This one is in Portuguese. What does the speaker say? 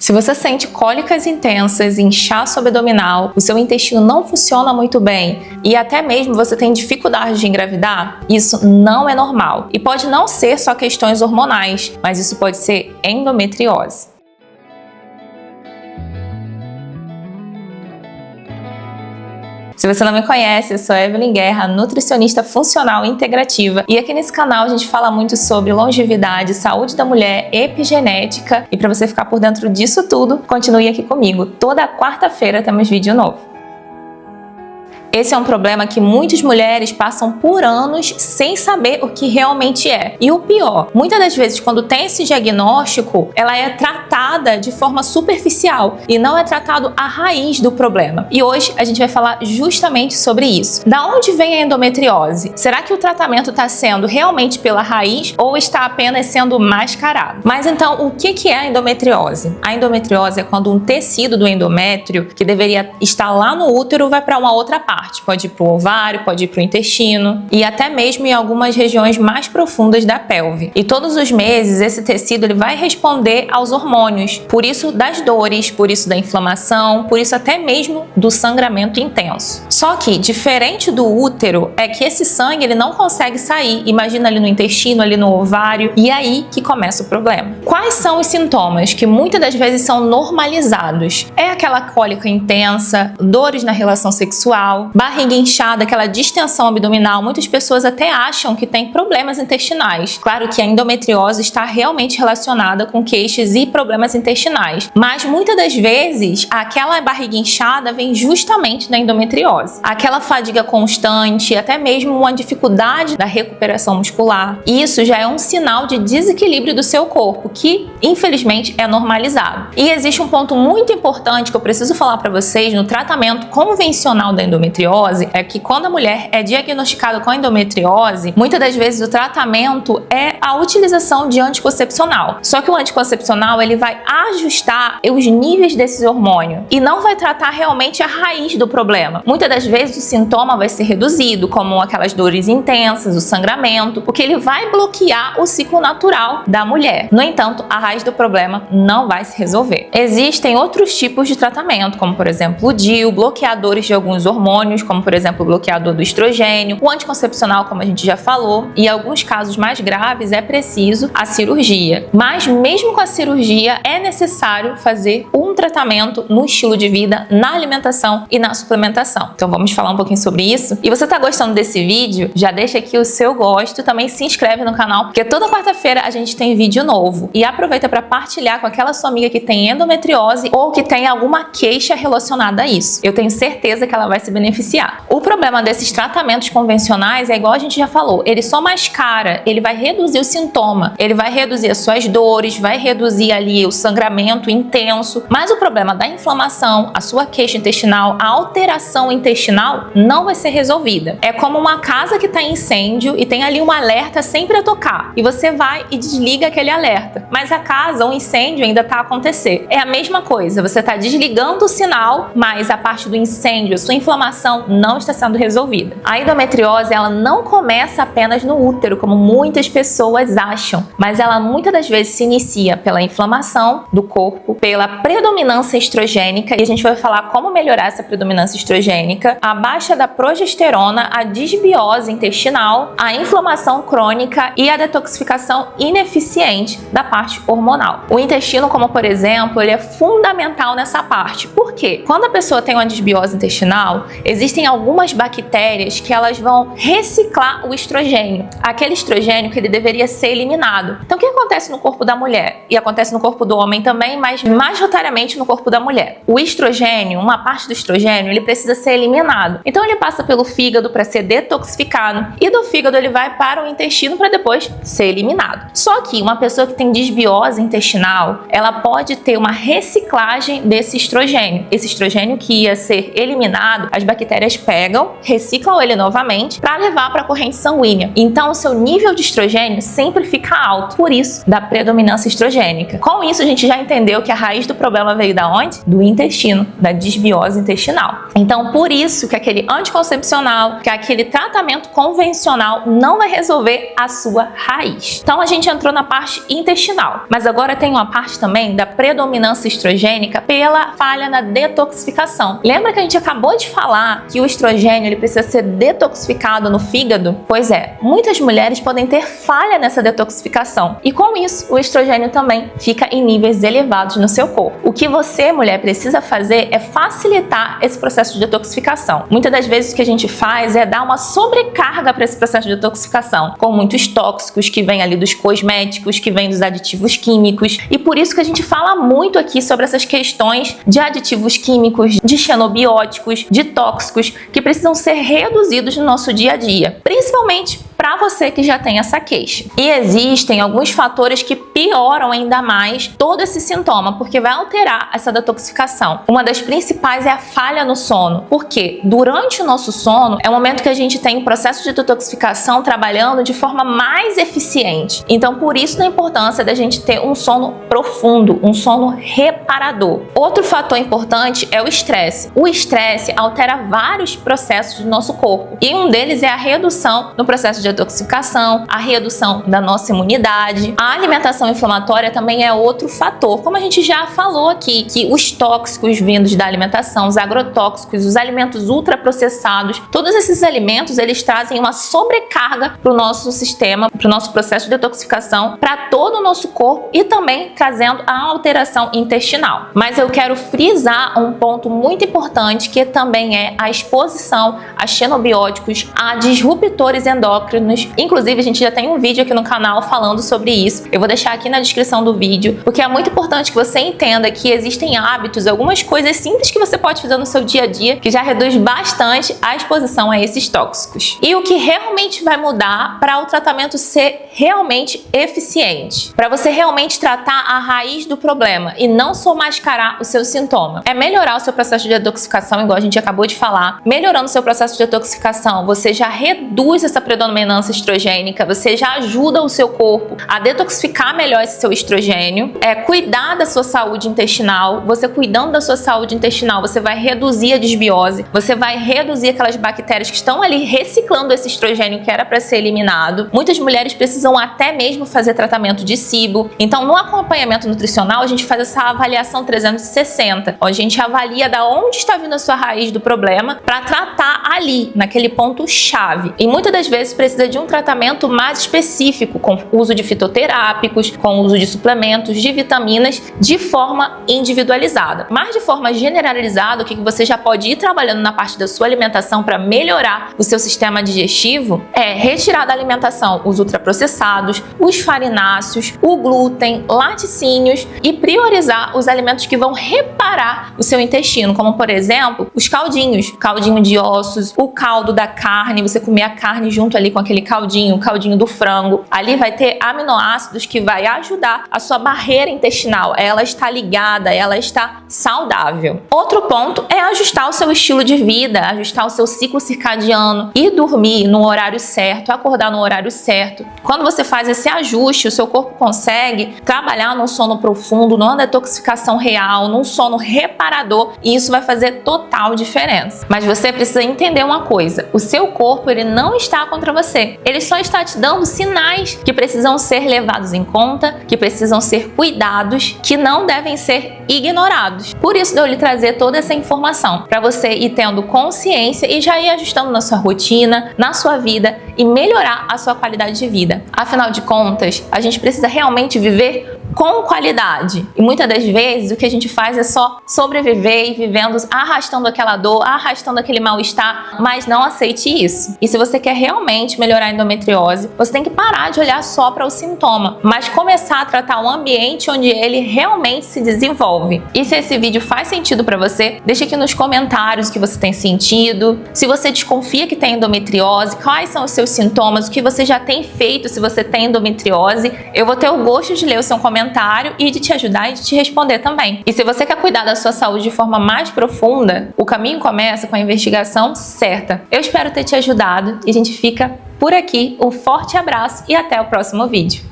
Se você sente cólicas intensas, inchaço abdominal, o seu intestino não funciona muito bem e até mesmo você tem dificuldade de engravidar, isso não é normal. E pode não ser só questões hormonais, mas isso pode ser endometriose. Se você não me conhece, eu sou Evelyn Guerra, nutricionista funcional integrativa, e aqui nesse canal a gente fala muito sobre longevidade, saúde da mulher, epigenética, e para você ficar por dentro disso tudo, continue aqui comigo. Toda quarta-feira temos vídeo novo. Esse é um problema que muitas mulheres passam por anos sem saber o que realmente é. E o pior, muitas das vezes quando tem esse diagnóstico, ela é tratada de forma superficial e não é tratado a raiz do problema. E hoje a gente vai falar justamente sobre isso. Da onde vem a endometriose? Será que o tratamento está sendo realmente pela raiz ou está apenas sendo mascarado? Mas então, o que é a endometriose? A endometriose é quando um tecido do endométrio, que deveria estar lá no útero, vai para uma outra parte. Pode ir para o ovário, pode ir para o intestino e até mesmo em algumas regiões mais profundas da pelve. E todos os meses esse tecido ele vai responder aos hormônios, por isso das dores, por isso da inflamação, por isso até mesmo do sangramento intenso. Só que, diferente do útero, é que esse sangue ele não consegue sair. Imagina ali no intestino, ali no ovário, e aí que começa o problema. Quais são os sintomas que muitas das vezes são normalizados? É aquela cólica intensa, dores na relação sexual, barriga inchada, aquela distensão abdominal. Muitas pessoas até acham que tem problemas intestinais. Claro que a endometriose está realmente relacionada com queixas e problemas intestinais, mas muitas das vezes aquela barriga inchada vem justamente da endometriose. Aquela fadiga constante, até mesmo uma dificuldade da recuperação muscular. Isso já é um sinal de desequilíbrio do seu corpo, que infelizmente é normalizado. E existe um ponto muito importante que eu preciso falar para vocês no tratamento convencional da endometriose, é que quando a mulher é diagnosticada com endometriose, muitas das vezes o tratamento é a utilização de anticoncepcional. Só que o anticoncepcional ele vai ajustar os níveis desses hormônios e não vai tratar realmente a raiz do problema. Muitas das vezes o sintoma vai ser reduzido, como aquelas dores intensas, o sangramento, porque ele vai bloquear o ciclo natural da mulher. No entanto, a raiz do problema não vai se resolver. Existem outros tipos de tratamento, como por exemplo o DIU, bloqueadores de alguns hormônios, como por exemplo o bloqueador do estrogênio, o anticoncepcional, como a gente já falou, e em alguns casos mais graves é preciso a cirurgia. Mas mesmo com a cirurgia é necessário fazer um tratamento no estilo de vida, na alimentação e na suplementação. Então vamos falar um pouquinho sobre isso. E você tá gostando desse vídeo? Já deixa aqui o seu gosto, também se inscreve no canal, porque toda quarta-feira a gente tem vídeo novo. E aproveita para partilhar com aquela sua amiga que tem endometriose ou que tem alguma queixa relacionada a isso. Eu tenho certeza que ela vai se beneficiar. O problema desses tratamentos convencionais é igual a gente já falou, ele só mascara, ele vai reduzir o sintoma, ele vai reduzir as suas dores, vai reduzir ali o sangramento intenso, mas o problema da inflamação, a sua queixa intestinal, a alteração intestinal não vai ser resolvida. É como uma casa que está em incêndio e tem ali um alerta sempre a tocar, e você vai e desliga aquele alerta, mas a casa, o incêndio ainda está a acontecer. É a mesma coisa, você está desligando o sinal, mas a parte do incêndio, a sua inflamação não está sendo resolvida. A endometriose ela não começa apenas no útero, como muitas pessoas acham, mas ela muitas das vezes se inicia pela inflamação do corpo, pela predominância estrogênica, e a gente vai falar como melhorar essa predominância estrogênica, a baixa da progesterona, a disbiose intestinal, a inflamação crônica e a detoxificação ineficiente da parte hormonal. O intestino, como por exemplo, ele é fundamental nessa parte. Por quê? Quando a pessoa tem uma disbiose intestinal, existem algumas bactérias que elas vão reciclar o estrogênio, aquele estrogênio que ele deveria ser eliminado. Então o que acontece no corpo da mulher? E acontece no corpo do homem também, mas majoritariamente no corpo da mulher. O estrogênio, uma parte do estrogênio, ele precisa ser eliminado. Então ele passa pelo fígado para ser detoxificado e do fígado ele vai para o intestino para depois ser eliminado. Só que uma pessoa que tem disbiose intestinal, ela pode ter uma reciclagem desse estrogênio. Esse estrogênio que ia ser eliminado, as bactérias bactérias pegam, reciclam ele novamente para levar para a corrente sanguínea. Então o seu nível de estrogênio sempre fica alto, por isso da predominância estrogênica. Com isso a gente já entendeu que a raiz do problema veio da onde? Do intestino, da disbiose intestinal. Então por isso que aquele anticoncepcional, que aquele tratamento convencional não vai resolver a sua raiz. Então a gente entrou na parte intestinal, mas agora tem uma parte também da predominância estrogênica pela falha na detoxificação. Lembra que a gente acabou de falar que o estrogênio ele precisa ser detoxificado no fígado? Pois é, muitas mulheres podem ter falha nessa detoxificação e com isso o estrogênio também fica em níveis elevados no seu corpo. O que você, mulher, precisa fazer é facilitar esse processo de detoxificação. Muitas das vezes o que a gente faz é dar uma sobrecarga para esse processo de detoxificação, com muitos tóxicos que vêm ali dos cosméticos, que vêm dos aditivos químicos, e por isso que a gente fala muito aqui sobre essas questões de aditivos químicos, de xenobióticos, de tóxicos que precisam ser reduzidos no nosso dia a dia, principalmente para você que já tem essa queixa. E existem alguns fatores que pioram ainda mais todo esse sintoma, porque vai alterar essa detoxificação. Uma das principais é a falha no sono, porque durante o nosso sono é o momento que a gente tem o processo de detoxificação trabalhando de forma mais eficiente. Então, por isso da importância da gente ter um sono profundo, um sono reparador. Outro fator importante é o estresse. O estresse altera vários processos do nosso corpo, e um deles é a redução no processo de detoxificação, a redução da nossa imunidade. A alimentação inflamatória também é outro fator, como a gente já falou aqui, que os tóxicos vindos da alimentação, os agrotóxicos, os alimentos ultraprocessados, todos esses alimentos eles trazem uma sobrecarga para o nosso sistema, para o nosso processo de detoxificação, para todo o nosso corpo e também trazendo a alteração intestinal. Mas eu quero frisar um ponto muito importante que também é a exposição a xenobióticos, a disruptores endócrinos. Inclusive a gente já tem um vídeo aqui no canal falando sobre isso. Eu vou deixar aqui na descrição do vídeo, porque é muito importante que você entenda que existem hábitos, algumas coisas simples que você pode fazer no seu dia a dia que já reduz bastante a exposição a esses tóxicos. E o que realmente vai mudar para o tratamento ser realmente eficiente, para você realmente tratar a raiz do problema e não só mascarar o seu sintoma, é melhorar o seu processo de detoxificação, igual a gente acabou de falar. Melhorando o seu processo de detoxificação, você já reduz essa predominância estrogênica, você já ajuda o seu corpo a detoxificar melhor esse seu estrogênio, cuidar da sua saúde intestinal. Você cuidando da sua saúde intestinal, você vai reduzir a disbiose, você vai reduzir aquelas bactérias que estão ali reciclando esse estrogênio que era para ser eliminado. Muitas mulheres precisam até mesmo fazer tratamento de SIBO. Então, no acompanhamento nutricional, a gente faz essa avaliação 360, onde a gente avalia da onde está vindo a sua raiz do problema para tratar ali, naquele ponto chave. E muitas das vezes precisa de um tratamento mais específico, com uso de fitoterápicos, com uso de suplementos, de vitaminas, de forma individualizada. Mas de forma generalizada, o que você já pode ir trabalhando na parte da sua alimentação para melhorar o seu sistema digestivo é retirar da alimentação os ultraprocessados, os farináceos, o glúten, laticínios e priorizar os alimentos que vão reparar o seu intestino, como por exemplo, os caldinhos, caldinho de ossos, o caldo da carne, você comer a carne junto ali com aquele caldinho, o caldinho do frango. Ali vai ter aminoácidos que vai ajudar a sua barreira intestinal, ela está ligada, ela está saudável. Outro ponto é ajustar o seu estilo de vida, ajustar o seu ciclo circadiano e dormir no horário certo, acordar no horário certo. Quando você faz esse ajuste, o seu corpo consegue trabalhar num sono profundo, numa detoxificação real, num sono reparador, e isso vai fazer total diferença. Mas você precisa entender uma coisa: o seu corpo ele não está contra você, ele só está te dando sinais que precisam ser levados em conta, que precisam ser cuidados, que não devem ser ignorados. Por isso eu lhe trazer toda essa informação para você ir tendo consciência e já ir ajustando na sua rotina, na sua vida e melhorar a sua qualidade de vida. Afinal de contas, a gente precisa realmente viver com qualidade. E muitas das vezes o que a gente faz é só sobreviver e vivendo arrastando aquela dor, arrastando aquele mal-estar, mas não aceite isso. E se você quer realmente melhorar a endometriose, você tem que parar de olhar só para o sintoma, mas começar a tratar um ambiente onde ele realmente se desenvolve. E se esse vídeo faz sentido para você, deixa aqui nos comentários o que você tem sentido. Se você desconfia que tem endometriose, quais são os seus sintomas, o que você já tem feito se você tem endometriose. Eu vou ter o gosto de ler o seu comentário comentário e de te ajudar e de te responder também. E se você quer cuidar da sua saúde de forma mais profunda, o caminho começa com a investigação certa. Eu espero ter te ajudado e a gente fica por aqui. Um forte abraço e até o próximo vídeo.